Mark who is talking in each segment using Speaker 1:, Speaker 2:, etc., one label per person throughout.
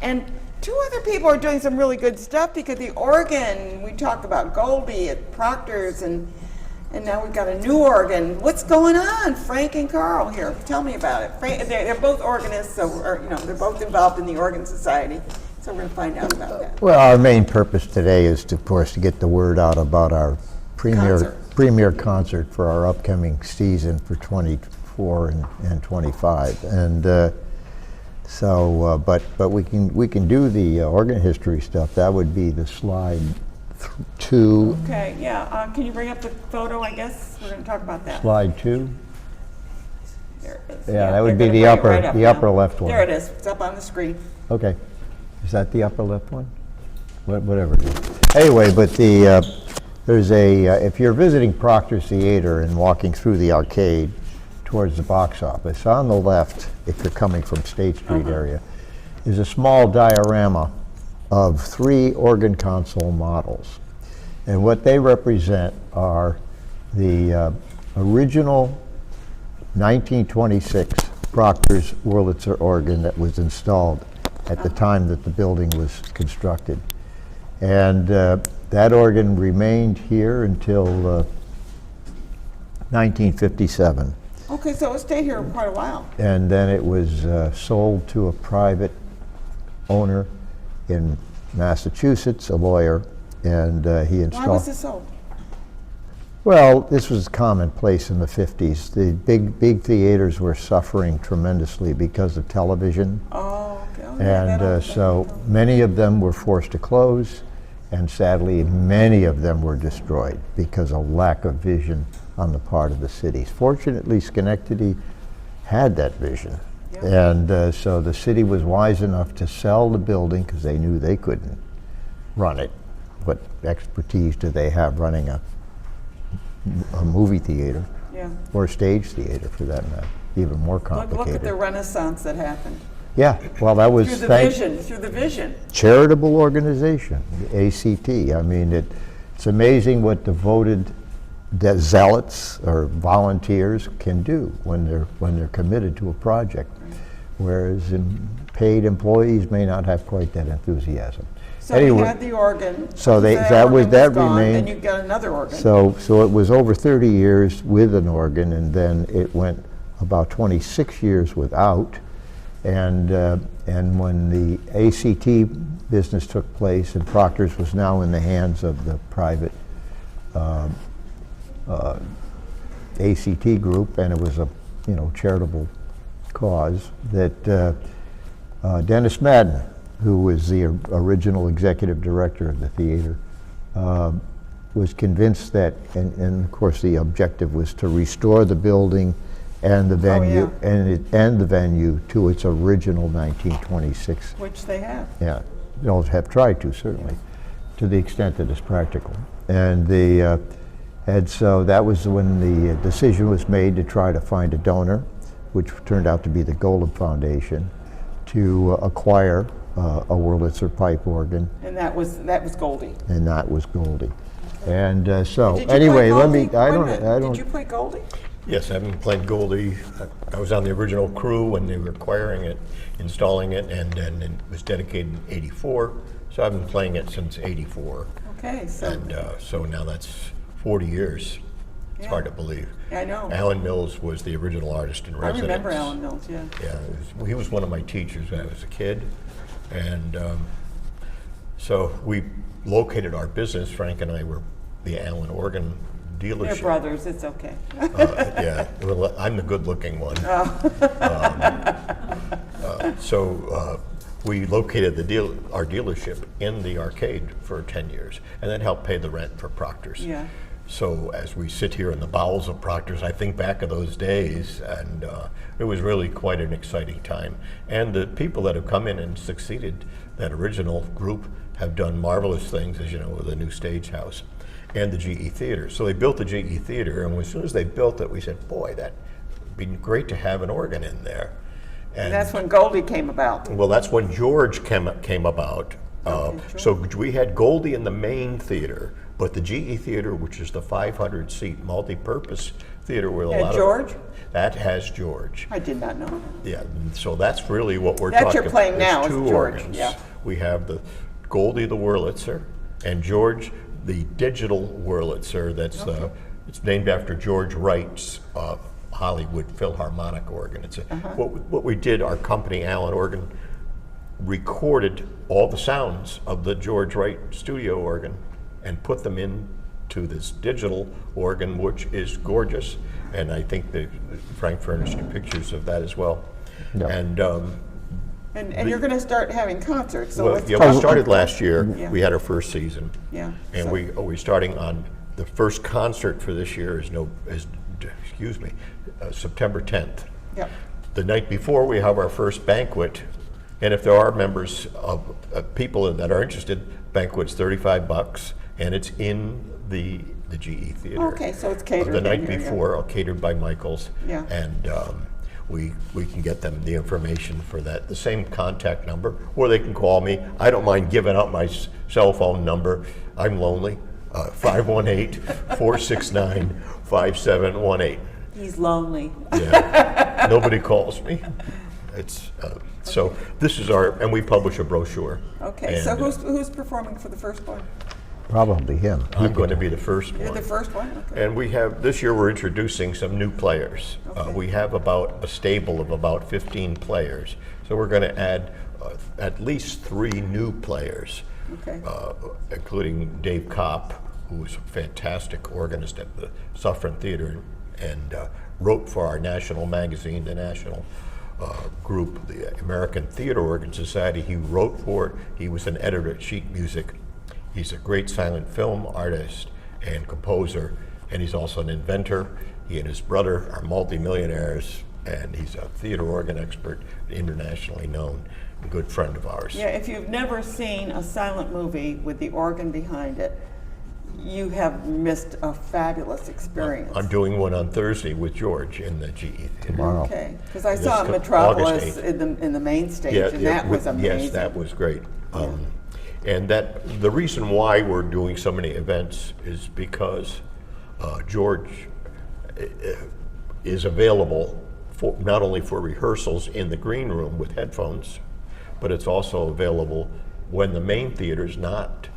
Speaker 1: And two other people are doing some really good stuff, because the organ, we talked about Goldie at Proctor's, and now we've got a new organ. What's going on? Frank and Carl here. Tell me about it. Frank, they're both organists, so they're both involved in the Organ Society. So we're going to find out about that.
Speaker 2: Well, our main purpose today is, of course, to get the word out about our premier concert for our upcoming season for 24 and 25. And but we can do the organ history stuff. That would be the slide 2.
Speaker 1: Okay, yeah. Can you bring up the photo, I guess? We're going to talk about that.
Speaker 2: Slide 2.
Speaker 1: There it is.
Speaker 2: Yeah, that would be the upper left one.
Speaker 1: There it is. It's up on the screen.
Speaker 2: Okay. Is that the upper left one? Whatever it is. Anyway, but there's if you're visiting Proctor's Theater and walking through the arcade towards the box office, on the left, if you're coming from State Street area, is a small diorama of 3 organ console models. And what they represent are the original 1926 Proctor's Wurlitzer organ that was installed at the time that the building was constructed. And that organ remained here until 1957.
Speaker 1: Okay, so it stayed here quite a while.
Speaker 2: And then it was sold to a private owner in Massachusetts, a lawyer, and he installed.
Speaker 1: Why was it sold?
Speaker 2: Well, this was commonplace in the 50s. The big theaters were suffering tremendously because of television.
Speaker 1: Oh, okay.
Speaker 2: And so many of them were forced to close, and sadly many of them were destroyed because of lack of vision on the part of the cities. Fortunately, Schenectady had that vision. Yep. And so the city was wise enough to sell the building because they knew they couldn't run it. What expertise do they have running a movie theater, or a stage theater for that matter? Even more complicated.
Speaker 1: Look at the renaissance that happened.
Speaker 2: Yeah, well, that was
Speaker 1: through the vision.
Speaker 2: Charitable organization, the ACT. I mean, it's amazing what devoted zealots or volunteers can do when they're committed to a project, whereas paid employees may not have quite that enthusiasm.
Speaker 1: So
Speaker 2: anyway,
Speaker 1: you had the organ.
Speaker 2: So
Speaker 1: that
Speaker 2: remained.
Speaker 1: Then you got another organ.
Speaker 2: So it was over 30 years with an organ, and then it went about 26 years without. And when the ACT business took place, and Proctor's was now in the hands of the private ACT group, and it was a charitable cause, that Dennis Madden, who was the original executive director of the theater, was convinced that, and of course the objective was to restore the building and the venue, and the venue to its original 1926.
Speaker 1: Which they have.
Speaker 2: Yeah, they'll have tried to, certainly, to the extent that it's practical. And so that was when the decision was made to try to find a donor, which turned out to be the Golub Foundation, to acquire a Wurlitzer pipe organ.
Speaker 1: And that was Goldie.
Speaker 2: And that was Goldie. Okay. And so
Speaker 1: Did
Speaker 2: anyway,
Speaker 1: let me.
Speaker 2: I don't.
Speaker 1: Did you play Goldie?
Speaker 3: Yes, I've been playing Goldie. I was on the original crew when they were acquiring it, installing it, and then it was dedicated in '84. So I've been playing it since '84.
Speaker 1: Okay, so.
Speaker 3: And so now that's 40 years. It's hard to believe.
Speaker 1: Yeah, I know.
Speaker 3: Alan Mills was the original artist in residence.
Speaker 1: I remember Alan Mills, yeah.
Speaker 3: Yeah, he was one of my teachers when I was a kid. And so we located our business. Frank and I were the Allen organ dealership.
Speaker 1: They're brothers, it's okay.
Speaker 3: Yeah, well, I'm the good-looking one. So we located our dealership in the arcade for 10 years, and that helped pay the rent for Proctor's.
Speaker 1: Yeah.
Speaker 3: So as we sit here in the bowels of Proctor's, I think back of those days, and it was really quite an exciting time. And the people that have come in and succeeded that original group have done marvelous things, as you know, with the new stage house and the GE Theater. So they built the GE Theater, and as soon as they built it, we said, boy, that'd be great to have an organ in there.
Speaker 1: And that's when Goldie came about.
Speaker 3: Well, that's when George came about. So we had Goldie in the main theater, but the GE Theater, which is the 500-seat multi-purpose theater with a
Speaker 1: Yeah,
Speaker 3: lot of...
Speaker 1: George?
Speaker 3: That has George.
Speaker 1: I did not know.
Speaker 3: Yeah, and so that's really what we're
Speaker 1: That
Speaker 3: talking
Speaker 1: you're playing
Speaker 3: There's
Speaker 1: now is
Speaker 3: two
Speaker 1: George,
Speaker 3: organs.
Speaker 1: yeah.
Speaker 3: We have the Goldie the Wurlitzer and George the digital Wurlitzer. That's it's named after George Wright's Hollywood Philharmonic organ. It's what we did. Our company, Allen Organ, recorded all the sounds of the George Wright studio organ and put them into this digital organ, which is gorgeous. And I think that Frank furnished you pictures of that as well.
Speaker 2: Yeah.
Speaker 1: And you're going to start having concerts. So
Speaker 3: Well,
Speaker 1: let's
Speaker 3: yeah,
Speaker 1: talk
Speaker 3: we started last year.
Speaker 1: Yeah.
Speaker 3: We had our first season.
Speaker 1: Yeah,
Speaker 3: And
Speaker 1: so-
Speaker 3: we're starting on the first concert for this year is September 10th.
Speaker 1: Yep.
Speaker 3: The night before, we have our first banquet, and if there are members of people that are interested, banquet's $35, and it's in the GE Theater.
Speaker 1: Okay, so it's catered
Speaker 3: The
Speaker 1: in
Speaker 3: night
Speaker 1: here, yeah.
Speaker 3: before, catered by Michaels.
Speaker 1: Yeah.
Speaker 3: And we can get them the information for that, the same contact number, or they can call me. I don't mind giving out my cell phone number. I'm lonely. 518-469-5718.
Speaker 1: He's lonely.
Speaker 3: Yeah, nobody calls me. It's so this is and we publish a brochure.
Speaker 1: Okay,
Speaker 3: And,
Speaker 1: so who's performing for the first one?
Speaker 2: Probably him.
Speaker 3: I'm going to be the first
Speaker 1: You're
Speaker 3: one.
Speaker 1: the first one? Okay.
Speaker 3: And we have this year we're introducing some new players. We have about a stable of about 15 players, so we're going to add at least 3 new players,
Speaker 1: Okay.
Speaker 3: including Dave Kopp, who is a fantastic organist at the Suffren Theater and wrote for our national magazine, the national group, the American Theater Organ Society. He wrote for it. He was an editor at Sheet Music. He's a great silent film artist and composer, and he's also an inventor. He and his brother are multimillionaires, and he's a theater organ expert, internationally known, a good friend of ours.
Speaker 1: Yeah, if you've never seen a silent movie with the organ behind it, you have missed a fabulous experience.
Speaker 3: I'm doing one on Thursday with George in the GE Theater.
Speaker 2: Tomorrow.
Speaker 1: Okay, because I
Speaker 3: This
Speaker 1: saw
Speaker 3: co-
Speaker 1: Metropolis
Speaker 3: August 8th.
Speaker 1: in the main stage, and that was amazing.
Speaker 3: Yes, that was great. And the reason why we're doing so many events is because George is available for not only for rehearsals in the green room with headphones, but it's also available when the main theater's not,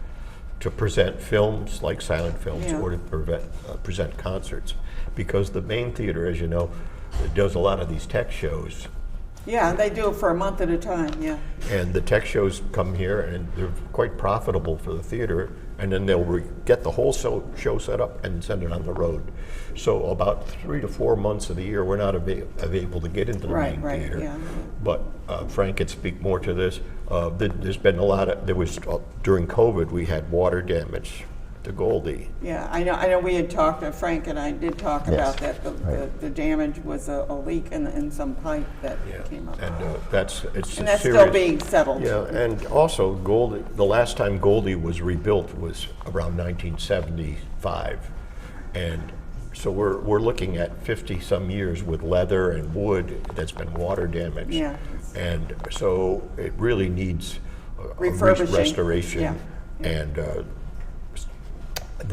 Speaker 3: to present films like silent films
Speaker 1: Yeah.
Speaker 3: or to present concerts. Because the main theater, as you know, does a lot of these tech shows.
Speaker 1: Yeah, they do it for a month at a time, yeah.
Speaker 3: And the tech shows come here, and they're quite profitable for the theater, and then they'll get the whole show set up and send it on the road. So about 3 to 4 months of the year, we're not able to get into the main theater.
Speaker 1: Yeah.
Speaker 3: But Frank can speak more to this. There's been a lot of, during COVID, we had water damage to Goldie.
Speaker 1: Yeah, I know. We had talked. Frank and I did talk
Speaker 2: Yes,
Speaker 1: about that.
Speaker 2: right.
Speaker 1: The damage was a leak in some pipe that came up,
Speaker 3: And it's
Speaker 1: and that's
Speaker 3: serious.
Speaker 1: still being settled.
Speaker 3: Yeah, and also Goldie, the last time Goldie was rebuilt was around 1975. And so we're looking at 50 some years with leather and wood that's been water damaged.
Speaker 1: Yeah.
Speaker 3: And so it really needs a
Speaker 1: Refurbishing.
Speaker 3: restoration.
Speaker 1: Yeah.
Speaker 3: And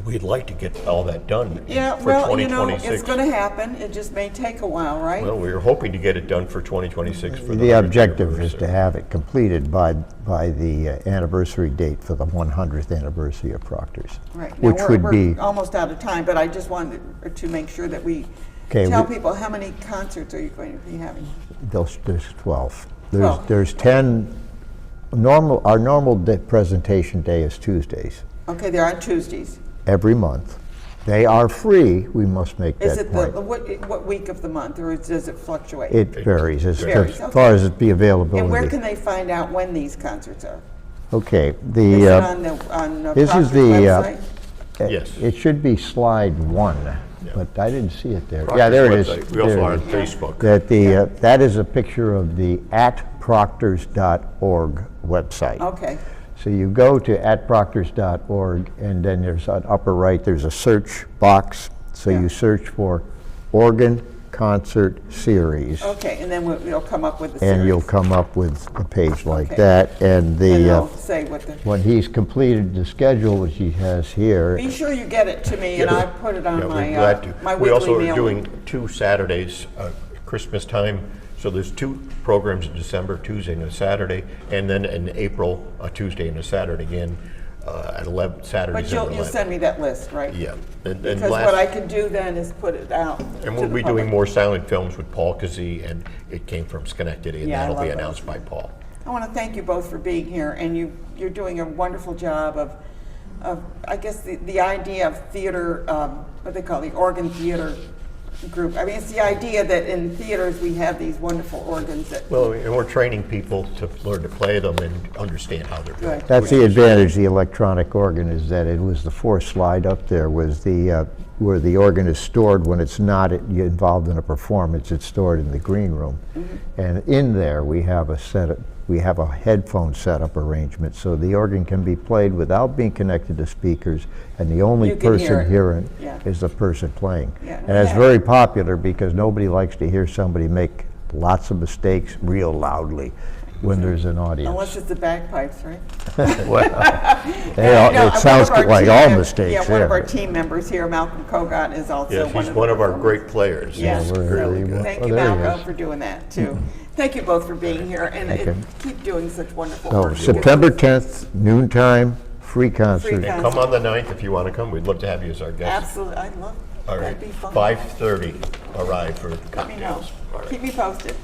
Speaker 3: we'd like to get all that done
Speaker 1: Yeah,
Speaker 3: for
Speaker 1: well,
Speaker 3: 2026.
Speaker 1: it's going to happen. It just may take a while, right?
Speaker 3: Well, we're hoping to get it done for 2026 for
Speaker 2: The
Speaker 3: 100th
Speaker 2: objective is
Speaker 3: anniversary.
Speaker 2: to have it completed by the anniversary date for the 100th anniversary of Proctor's,
Speaker 1: Right. Now,
Speaker 2: which would
Speaker 1: we're
Speaker 2: be,
Speaker 1: almost out of time, but I just wanted to make sure that we
Speaker 2: Okay,
Speaker 1: tell
Speaker 2: we-
Speaker 1: people how many concerts are you going to be having?
Speaker 2: there's 12.
Speaker 1: 12.
Speaker 2: There's 10, our normal presentation day is Tuesdays,
Speaker 1: Okay, they're on Tuesdays.
Speaker 2: every month. They are free, we must make
Speaker 1: Is
Speaker 2: that
Speaker 1: it
Speaker 2: point.
Speaker 1: what week of the month, or does it fluctuate?
Speaker 2: It varies as
Speaker 1: varies,
Speaker 2: far as the
Speaker 1: And where
Speaker 2: availability.
Speaker 1: can they find out when these concerts are?
Speaker 2: Okay,
Speaker 1: Is it
Speaker 2: the,
Speaker 1: on the
Speaker 2: this is
Speaker 1: Proctor's
Speaker 2: the,
Speaker 1: website?
Speaker 3: Yes.
Speaker 2: it should be slide 1, but I didn't see it there. Yeah, there it is.
Speaker 3: Proctor's website. We also
Speaker 2: There
Speaker 3: are
Speaker 2: it
Speaker 3: on
Speaker 2: is.
Speaker 3: Facebook.
Speaker 2: That is a picture of the @proctors.org website.
Speaker 1: Okay,
Speaker 2: So you go to @proctors.org, and then there's on upper right, there's a search box. So
Speaker 1: Yeah.
Speaker 2: you search for organ concert series.
Speaker 1: Okay, and then we'll come up with the
Speaker 2: And
Speaker 1: series.
Speaker 2: you'll come up with a page like
Speaker 1: Okay.
Speaker 2: that. And
Speaker 1: And
Speaker 2: the,
Speaker 1: I'll say what the,
Speaker 2: when he's completed the schedule, which he has here,
Speaker 1: be sure you get it to me, and I put it on
Speaker 3: Yeah,
Speaker 1: my,
Speaker 3: we're glad to.
Speaker 1: my
Speaker 3: We
Speaker 1: weekly
Speaker 3: also are
Speaker 1: mailing.
Speaker 3: doing 2 Saturdays, Christmas time, so there's 2 programs in December, Tuesday and a Saturday, and then in April, a Tuesday and a Saturday again, at 11, Saturdays
Speaker 1: But
Speaker 3: at
Speaker 1: you'll
Speaker 3: 11.
Speaker 1: send me that list, right?
Speaker 3: Yeah. And
Speaker 1: Because
Speaker 3: last-
Speaker 1: what I can do then is put it out
Speaker 3: And
Speaker 1: to
Speaker 3: we'll
Speaker 1: the
Speaker 3: be doing
Speaker 1: public.
Speaker 3: more silent films with Paul Kazee, and it came from Schenectady, and
Speaker 1: Yeah, I
Speaker 3: that'll be
Speaker 1: love those.
Speaker 3: announced by Paul.
Speaker 1: I want to thank you both for being here, and you're doing a wonderful job of I guess, the idea of theater, what they call the organ theater group. I mean, it's the idea that in theaters we have these wonderful organs that,
Speaker 3: Well, and we're training people to learn to play them and understand how they're played.
Speaker 1: Good.
Speaker 2: that's the advantage of the electronic organ, is that it was the fourth slide up there was the, where the organ is stored when it's not involved in a performance, it's stored in the green room. And in there, we have a headphone setup arrangement, so the organ can be played without being connected to speakers, and the only
Speaker 1: You can hear
Speaker 2: person
Speaker 1: it.
Speaker 2: hearing
Speaker 1: Yeah.
Speaker 2: is the person playing.
Speaker 1: Yeah.
Speaker 2: And it's
Speaker 1: Yeah.
Speaker 2: very popular because nobody likes to hear somebody make lots of mistakes real loudly when there's an audience.
Speaker 1: unless it's the bagpipes, right?
Speaker 2: It sounds like all mistakes
Speaker 1: Yeah, one of our
Speaker 2: there.
Speaker 1: team members here, Malcolm Kogat, is also
Speaker 3: Yes,
Speaker 1: one
Speaker 3: he's
Speaker 1: of the
Speaker 3: one of our
Speaker 1: performers.
Speaker 3: great players.
Speaker 1: Yeah,
Speaker 3: He's
Speaker 2: we're
Speaker 3: really
Speaker 2: really
Speaker 3: good.
Speaker 1: Thank
Speaker 2: Oh,
Speaker 1: you,
Speaker 2: there he
Speaker 1: Malcolm,
Speaker 2: is.
Speaker 1: for doing that, too. Thank you both for being here, and
Speaker 2: Okay.
Speaker 1: keep doing such wonderful
Speaker 2: So
Speaker 1: work.
Speaker 2: September 10th, noontime, free concert.
Speaker 1: Free
Speaker 3: And
Speaker 1: concert.
Speaker 3: come on the 9th if you want to come. We'd love to have you as our guest.
Speaker 1: Absolutely, I love,
Speaker 3: All right,
Speaker 1: that'd be fun.
Speaker 3: 5:30 arrive for
Speaker 1: Let me know.
Speaker 3: cocktails. All right.
Speaker 1: Keep me posted.